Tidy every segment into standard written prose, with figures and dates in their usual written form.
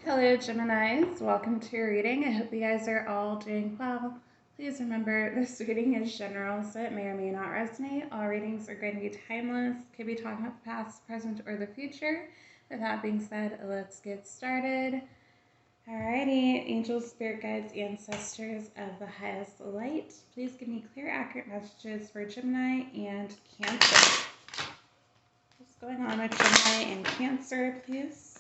Hello, Geminis. Welcome to your reading. I hope you guys are all doing well. Please remember this reading is general, so it may or may not resonate. All readings are going to be timeless, could be talking about the past, present, or the future. With that being said, let's get started. Alrighty, angels, spirit guides, ancestors of the highest light, please give me clear, accurate messages for Gemini and Cancer. What's going on with Gemini and Cancer, please?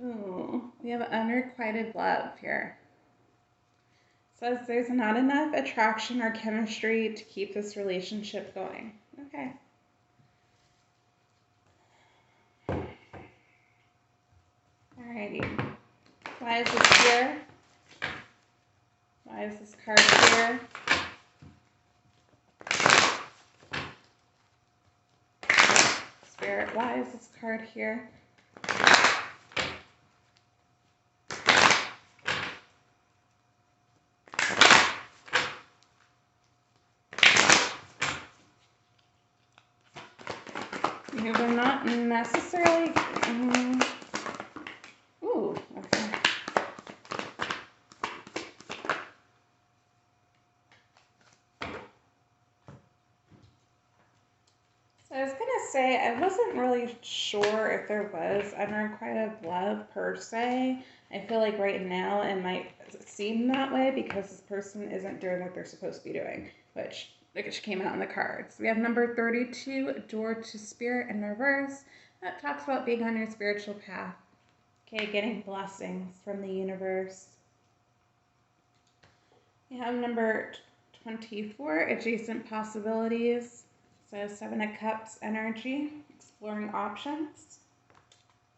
Ooh, we have unrequited love here. Says there's not enough attraction or chemistry to keep this relationship going. Okay. Alrighty. Why is this here? Why is this card here? Spirit, why is this card here? We're not necessarily. Ooh, okay. So I was gonna say I wasn't really sure if there was unrequited love per se. I feel like right now it might seem that way because this person isn't doing what they're supposed to be doing, which came out in the cards. We have number 32, door to spirit in reverse. That talks about being on your spiritual path. Okay, getting blessings from the universe. We have number 24, adjacent possibilities. So 7 of Cups energy, exploring options.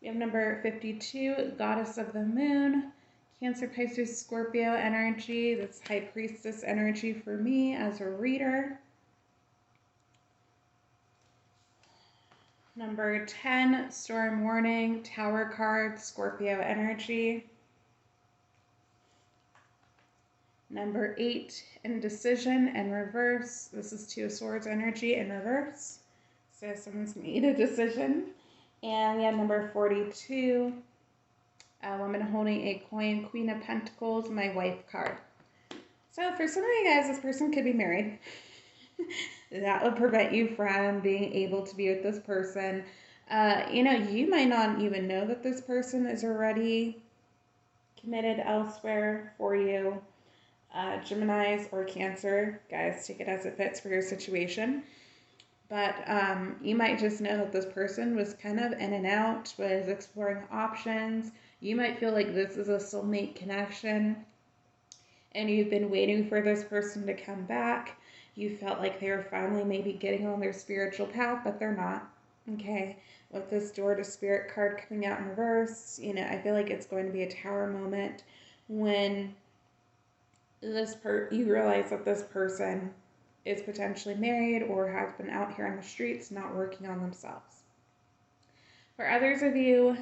We have number 52, Goddess of the Moon, Cancer, Pisces, Scorpio energy. That's High Priestess energy for me as a reader. Number 10, Storm Warning, Tower card, Scorpio energy. Number 8, Indecision and reverse. This is 2 of Swords energy in reverse. So someone's made a decision. And we have number 42, a woman holding a coin, Queen of Pentacles, my wife card. So for some of you guys, this person could be married. That would prevent you from being able to be with this person. You might not even know that this person is already committed elsewhere for you. Geminis or Cancer, guys, take it as it fits for your situation. But you might just know that this person was kind of in and out, was exploring options. You might feel like this is a soulmate connection, and you've been waiting for this person to come back. You felt like they were finally maybe getting on their spiritual path, but they're not. Okay, with this door to spirit card coming out in reverse, I feel like it's going to be a tower moment when you realize that this person is potentially married or has been out here on the streets not working on themselves. For others of you,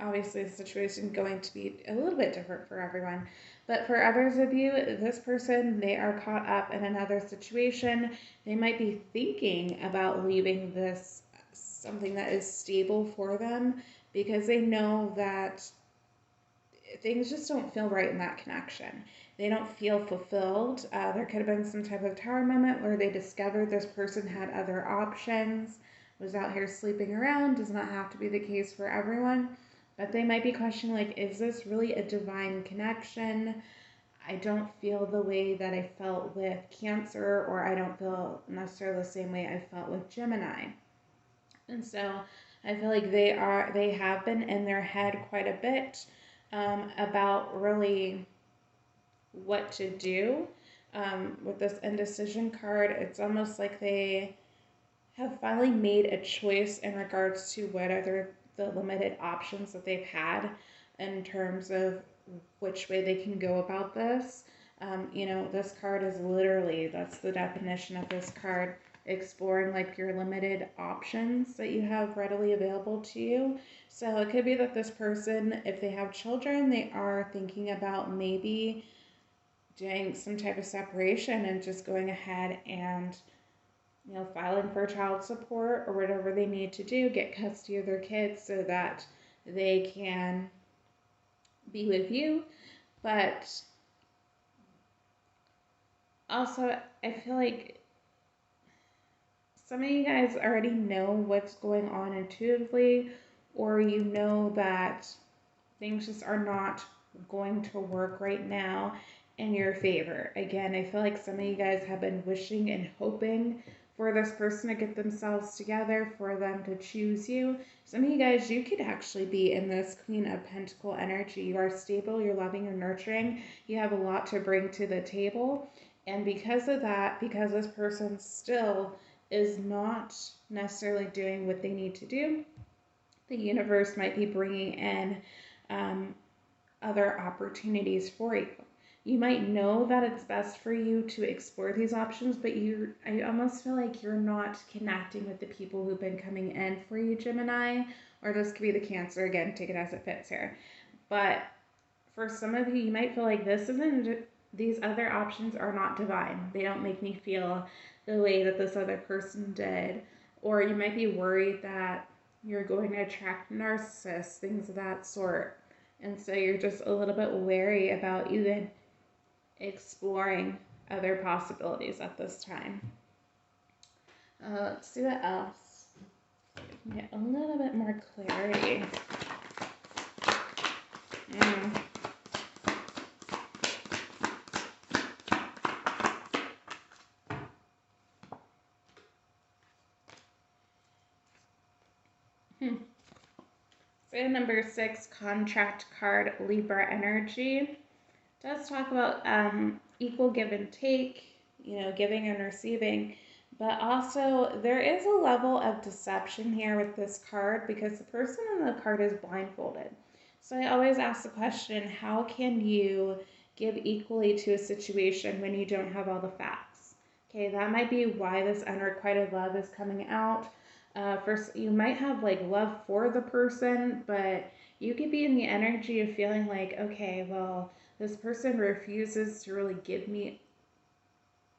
obviously the situation is going to be a little bit different for everyone, but for others of you, this person, they are caught up in another situation. They might be thinking about leaving this, something that is stable for them, because they know that things just don't feel right in that connection. They don't feel fulfilled. There could have been some type of tower moment where they discovered this person had other options, was out here sleeping around. Does not have to be the case for everyone, but they might be questioning, like, is this really a divine connection? I don't feel the way that I felt with Cancer, or I don't feel necessarily the same way I felt with Gemini. And so I feel like they have been in their head quite a bit about really what to do. With this indecision card, it's almost like they have finally made a choice in regards to what are the limited options that they've had in terms of which way they can go about this. This card is literally, that's the definition of this card, exploring like your limited options that you have readily available to you. So it could be that this person, if they have children, they are thinking about maybe doing some type of separation and just going ahead and filing for child support or whatever they need to do, get custody of their kids so that they can be with you. But also, I feel like some of you guys already know what's going on intuitively, or you know that things just are not going to work right now in your favor. Again, I feel like some of you guys have been wishing and hoping for this person to get themselves together, for them to choose you. Some of you guys, you could actually be in this Queen of Pentacle energy. You are stable, you're loving, you're nurturing, you have a lot to bring to the table. And because of that, because this person still is not necessarily doing what they need to do, the universe might be bringing in other opportunities for you. You might know that it's best for you to explore these options, but I almost feel like you're not connecting with the people who've been coming in for you, Gemini, or this could be the Cancer. Again, take it as it fits here. But for some of you, you might feel like these other options are not divine. They don't make me feel the way that this other person did. Or you might be worried that you're going to attract narcissists, things of that sort. And so you're just a little bit wary about even exploring other possibilities at this time. Let's see what else. Get a little bit more clarity. So number 6, contract card, Libra energy. Does talk about equal give and take, giving and receiving, but also there is a level of deception here with this card because the person on the card is blindfolded. So I always ask the question, how can you give equally to a situation when you don't have all the facts? Okay, that might be why this unrequited love is coming out. First, you might have like love for the person, but you could be in the energy of feeling like, okay, well, this person refuses to really give me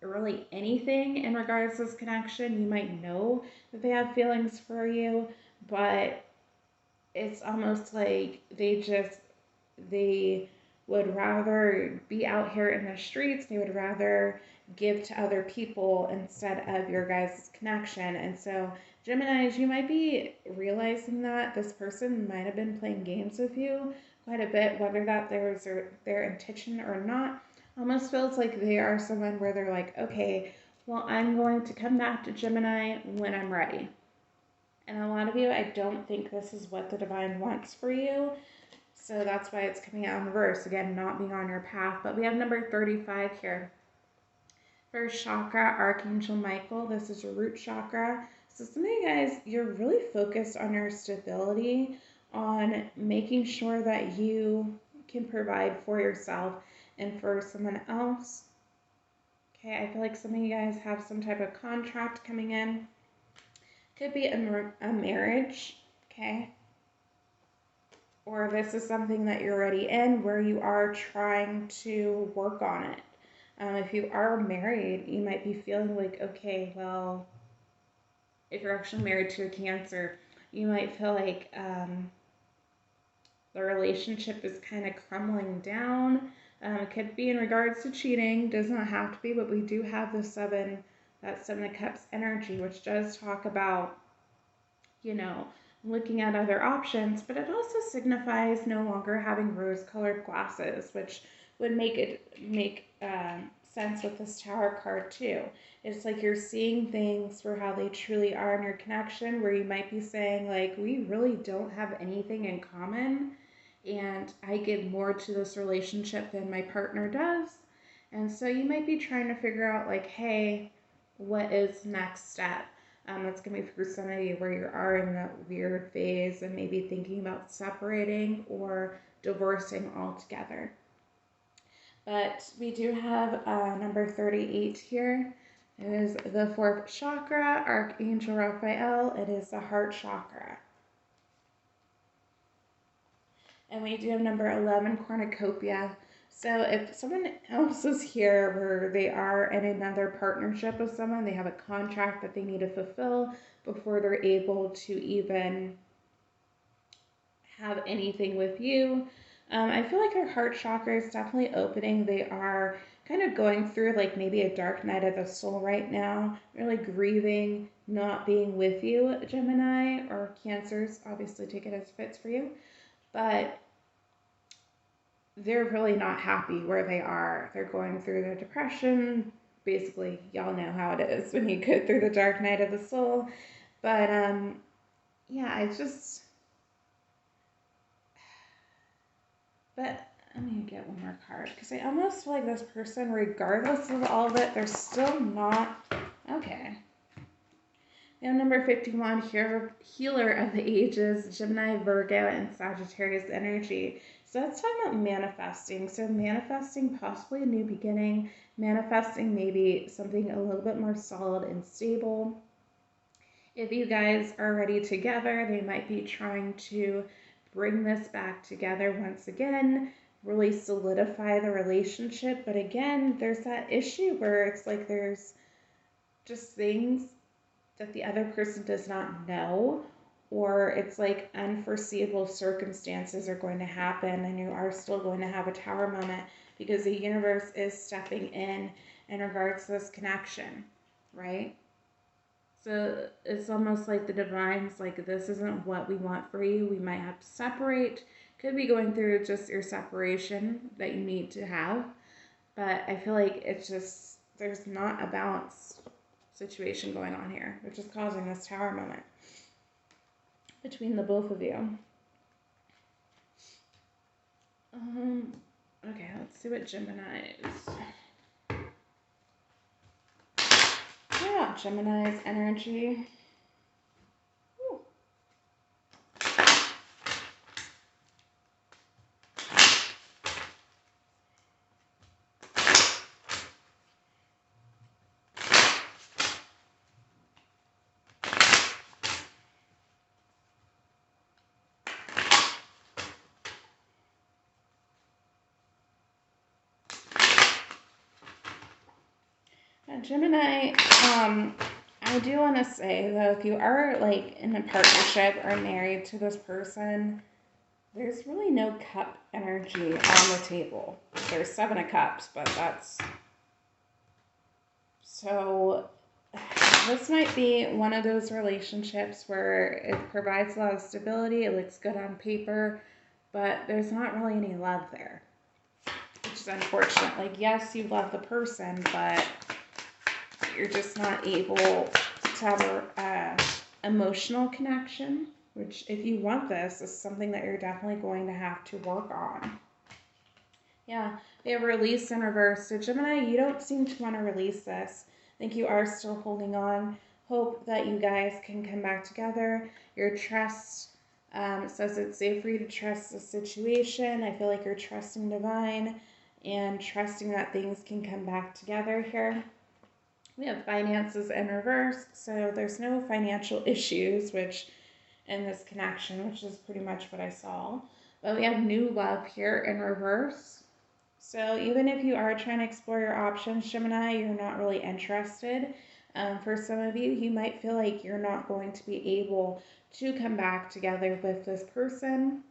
really anything in regards to this connection. You might know that they have feelings for you, but it's almost like they would rather be out here in the streets. They would rather give to other people instead of your guys' connection. And so, Geminis, you might be realizing that this person might have been playing games with you quite a bit, whether that there's their intention or not. Almost feels like they are someone where they're like, okay, well, I'm going to come back to Gemini when I'm ready. And a lot of you, I don't think this is what the divine wants for you. So that's why it's coming out in reverse. Again, not being on your path. But we have number 35 here. First chakra, Archangel Michael. This is your root chakra. So some of you guys, you're really focused on your stability, on making sure that you can provide for yourself and for someone else. Okay, I feel like some of you guys have some type of contract coming in. Could be a marriage, okay? Or this is something that you're already in where you are trying to work on it. If you are married, you might be feeling like, okay, well, if you're actually married to a Cancer, you might feel like the relationship is kind of crumbling down. It could be in regards to cheating, does not have to be, but we do have the Seven of Cups energy, which does talk about, looking at other options, but it also signifies no longer having rose-colored glasses, which would make sense with this Tower card too. It's like you're seeing things for how they truly are in your connection, where you might be saying like, we really don't have anything in common, and I give more to this relationship than my partner does. And so you might be trying to figure out like, hey, what is next step? That's going to be for some of you where you are in that weird phase and maybe thinking about separating or divorcing altogether. But we do have number 38 here. It is the 4th chakra, Archangel Raphael. It is the heart chakra. And we do have number 11, cornucopia. So if someone else is here where they are in another partnership with someone, they have a contract that they need to fulfill before they're able to even have anything with you. I feel like their heart chakra is definitely opening. They are kind of going through like maybe a dark night of the soul right now, really grieving not being with you, Gemini or Cancers. Obviously take it as fits for you, but they're really not happy where they are. They're going through their depression. Basically, y'all know how it is when you go through the dark night of the soul. But yeah, it's just. But let me get one more card because I almost feel like this person, regardless of all of it, they're still not okay. We have number 51 here, healer of the ages, Gemini, Virgo, and Sagittarius energy. So that's talking about manifesting. So manifesting possibly a new beginning, manifesting maybe something a little bit more solid and stable. If you guys are already together, they might be trying to bring this back together once again, really solidify the relationship. But again, there's that issue where it's like there's just things that the other person does not know, or it's like unforeseeable circumstances are going to happen and you are still going to have a tower moment because the universe is stepping in regards to this connection, right? So it's almost like the divine's like, this isn't what we want for you. We might have to separate. Could be going through just your separation that you need to have. But I feel like it's just, there's not a balanced situation going on here, which is causing this tower moment between the both of you. Okay, let's see what Gemini is. Yeah, Gemini's energy. Ooh. Gemini, I do want to say though, if you are like in a partnership or married to this person, there's really no cup energy on the table. There's 7 of cups, but that's so. This might be one of those relationships where it provides a lot of stability. It looks good on paper, but there's not really any love there, which is unfortunate. Like, yes, you love the person, but you're just not able to have a emotional connection, which if you want this is something that you're definitely going to have to work on. Yeah, they have release in reverse. So Gemini, you don't seem to want to release this. I think you are still holding on. Hope that you guys can come back together. Your trust says it's safe for you to trust the situation. I feel like you're trusting divine and trusting that things can come back together here. We have finances in reverse, so there's no financial issues, which in this connection, which is pretty much what I saw. But we have new love here in reverse. So even if you are trying to explore your options, Gemini, you're not really interested. For some of you, you might feel like you're not going to be able to come back together with this person.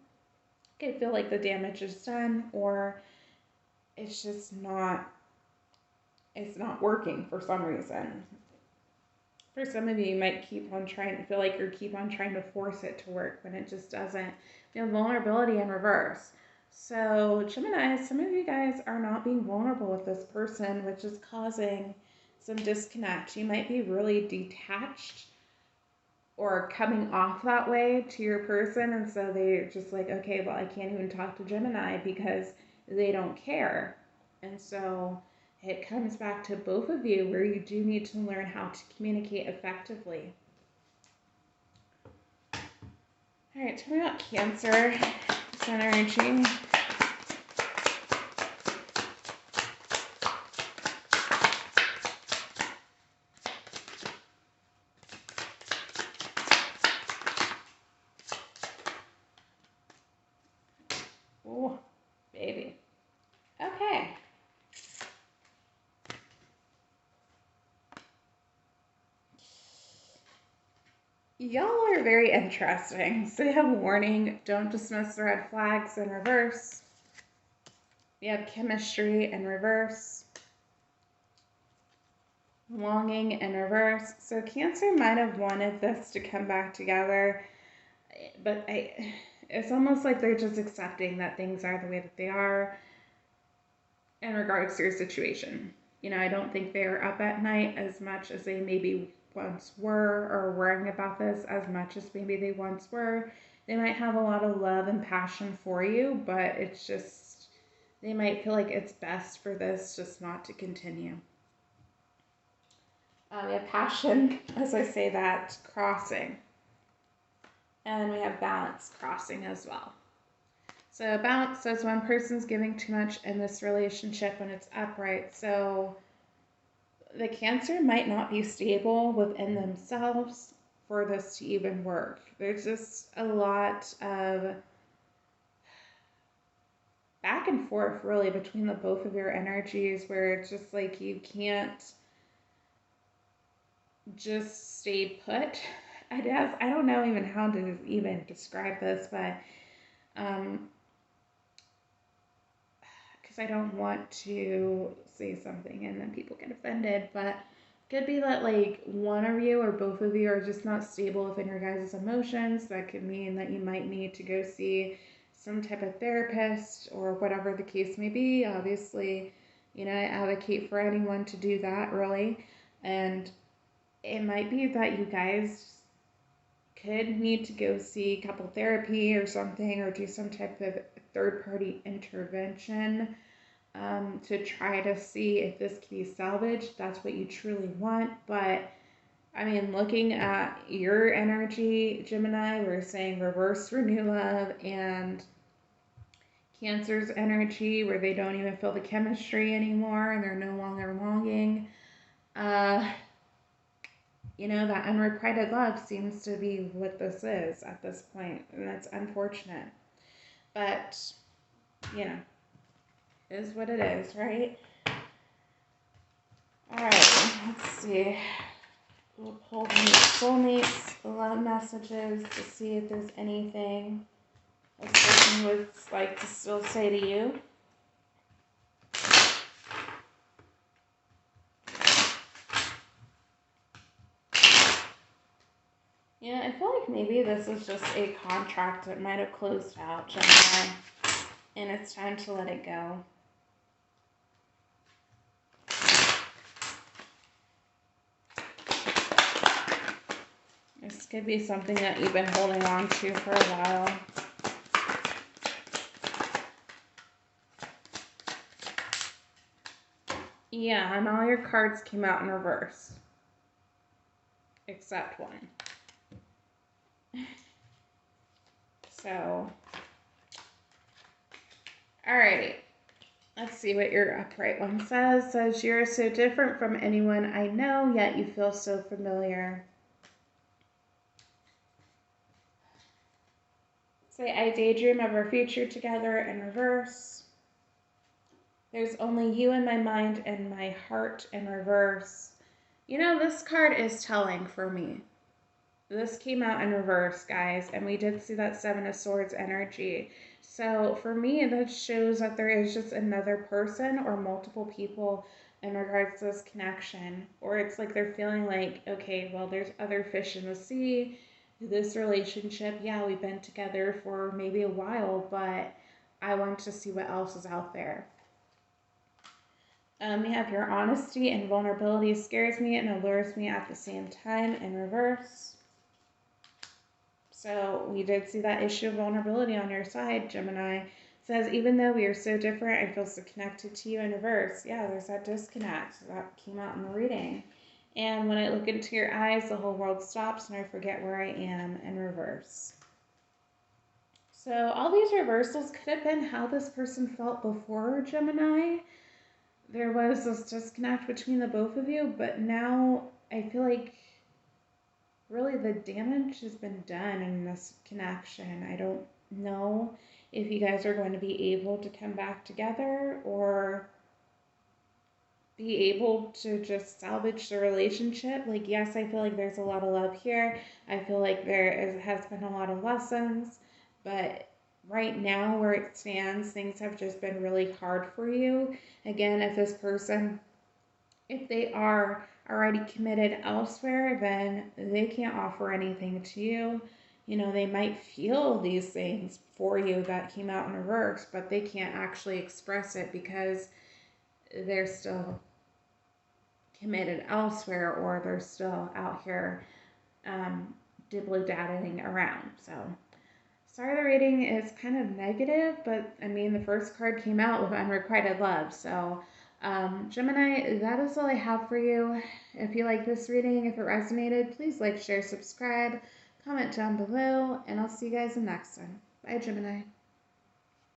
You could feel like the damage is done, or it's just not working for some reason. For some of you, you might keep on trying to feel like you keep on trying to force it to work when it just doesn't. You have vulnerability in reverse. So Gemini, some of you guys are not being vulnerable with this person, which is causing some disconnect. You might be really detached or coming off that way to your person, and so they're just like, okay, well, I can't even talk to Gemini because they don't care. And so it comes back to both of you where you do need to learn how to communicate effectively. All right, tell me about Cancer, Sun energy. Y'all are very interesting. So we have warning, don't dismiss the red flags in reverse. We have chemistry in reverse. Longing in reverse. So Cancer might have wanted this to come back together, but it's almost like they're just accepting that things are the way that they are in regards to your situation. I don't think they're up at night as much as they maybe once were, or worrying about this as much as maybe they once were. They might have a lot of love and passion for you, but it's just, they might feel like it's best for this just not to continue. We have passion, as I say that, crossing. And we have balance crossing as well. So balance says one person's giving too much in this relationship when it's upright. So the Cancer might not be stable within themselves for this to even work. There's just a lot of back and forth really between the both of your energies, where it's just like you can't just stay put. I guess I don't know even how to even describe this, but because I don't want to say something and then people get offended, but it could be that like one of you or both of you are just not stable within your guys' emotions. That could mean that you might need to go see some type of therapist or whatever the case may be. Obviously, I advocate for anyone to do that really. And it might be that you guys could need to go see couple therapy or something, or do some type of third party intervention to try to see if this can be salvaged. That's what you truly want. But I mean, looking at your energy, Gemini, we're saying reverse renew love, and Cancer's energy where they don't even feel the chemistry anymore and they're no longer longing. That unrequited love seems to be what this is at this point, and that's unfortunate. But, is what it is, right? Alright, let's see. We'll pull the soulmates, love messages to see if there's anything this person would like to still say to you. I feel like maybe this is just a contract that might have closed out, Gemini, and it's time to let it go. This could be something that you've been holding on to for a while. Yeah, and all your cards came out in reverse. Except one. So, alrighty. Let's see what your upright one says. It says, you're so different from anyone I know, yet you feel so familiar. Say, I daydream of our future together in reverse. There's only you in my mind and my heart in reverse. This card is telling for me. This came out in reverse, guys, and we did see that Seven of Swords energy. So for me, that shows that there is just another person or multiple people in regards to this connection. Or it's like they're feeling like, okay, well, there's other fish in the sea. This relationship, yeah, we've been together for maybe a while, but I want to see what else is out there. We have your honesty and vulnerability scares me and allures me at the same time in reverse. So we did see that issue of vulnerability on your side, Gemini. It says, even though we are so different, I feel so connected to you in reverse. Yeah, there's that disconnect that came out in the reading. And when I look into your eyes, the whole world stops and I forget where I am in reverse. So all these reversals could have been how this person felt before, Gemini. There was this disconnect between the both of you, but now I feel like really the damage has been done in this connection. I don't know if you guys are going to be able to come back together, or be able to just salvage the relationship. Like, yes, I feel like there's a lot of love here. I feel like has been a lot of lessons, but right now where it stands, things have just been really hard for you. Again, if this person, if they are already committed elsewhere, then they can't offer anything to you. You know, they might feel these things for you that came out in reverse, but they can't actually express it because they're still committed elsewhere, or they're still out here dibbly-dabbling around. So, sorry the rating is kind of negative, but I mean, the first card came out with unrequited love. So, Gemini, that is all I have for you. If you like this reading, if it resonated, please like, share, subscribe, comment down below, and I'll see you guys in the next one. Bye, Gemini.